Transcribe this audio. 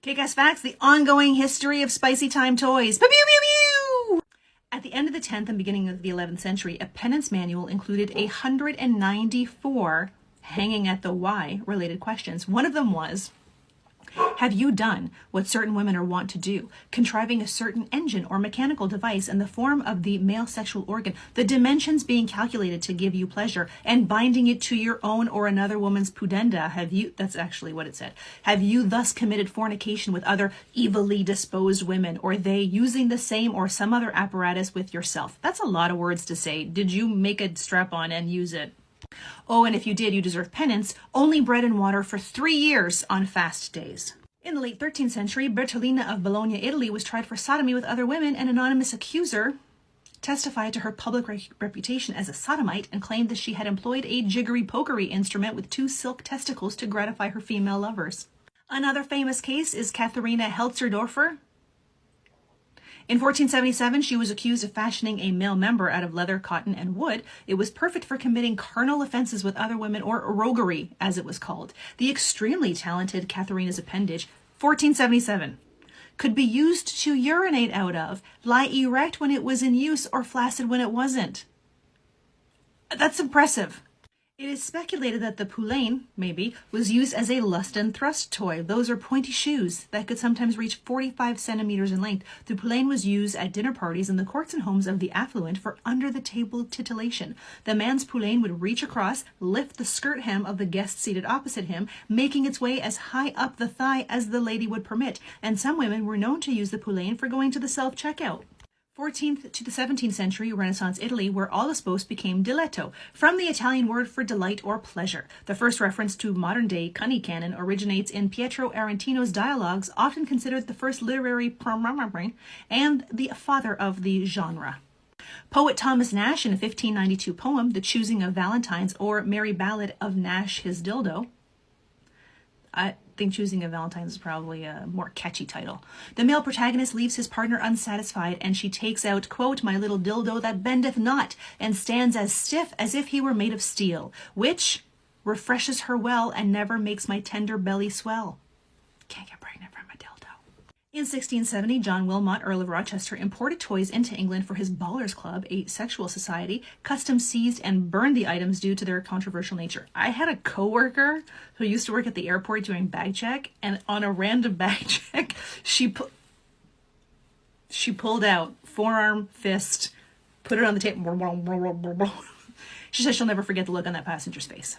Kick-Ass Facts, the ongoing history of spicy time toys. Pew, pew, pew, pew! At the end of the 10th and beginning of the 11th century, a penance manual included 194 hanging at the Y related questions. One of them was, have you done what certain women are wont to do, contriving a certain engine or mechanical device in the form of the male sexual organ, the dimensions being calculated to give you pleasure, and binding it to your own or another woman's pudenda? Have you, that's actually what it said, have you thus committed fornication with other evilly disposed women, or they using the same or some other apparatus with yourself? That's a lot of words to say. Did you make a strap-on and use it? Oh, and if you did, you deserve penance, only bread and water for 3 years on fast days. In the late 13th century, Bertolina of Bologna, Italy, was tried for sodomy with other women. An anonymous accuser testified to her public reputation as a sodomite and claimed that she had employed a jiggery-pokery instrument with 2 silk testicles to gratify her female lovers. Another famous case is Katharina Helzerdorfer. In 1477, she was accused of fashioning a male member out of leather, cotton, and wood. It was perfect for committing carnal offenses with other women, or roguery, as it was called. The extremely talented Katharina's appendage, 1477, could be used to urinate out of, lie erect when it was in use, or flaccid when it wasn't. That's impressive. It is speculated that the poulain, maybe, was used as a lust and thrust toy. Those are pointy shoes that could sometimes reach 45 centimeters in length. The poulain was used at dinner parties in the courts and homes of the affluent for under-the-table titillation. The man's poulain would reach across, lift the skirt hem of the guest seated opposite him, making its way as high up the thigh as the lady would permit, and some women were known to use the poulain for going to the self-checkout. 14th to the 17th century Renaissance Italy, where all is boast became diletto, from the Italian word for delight or pleasure. The first reference to modern-day cunny canon originates in Pietro Arentino's dialogues, often considered the first literary and the father of the genre. Poet Thomas Nash, in a 1592 poem, The Choosing of Valentines, or Merry Ballad of Nash His Dildo. I think Choosing of Valentines is probably a more catchy title. The male protagonist leaves his partner unsatisfied, and she takes out, quote, my little dildo that bendeth not, and stands as stiff as if he were made of steel, which refreshes her well and never makes my tender belly swell. Can't get pregnant from a dildo. In 1670, John Wilmot, Earl of Rochester, imported toys into England for his Ballers Club, a sexual society. Customs seized and burned the items due to their controversial nature. I had a coworker who used to work at the airport doing bag check, and on a random bag check, she pulled out forearm, fist, put it on the table. She said she'll never forget the look on that passenger's face.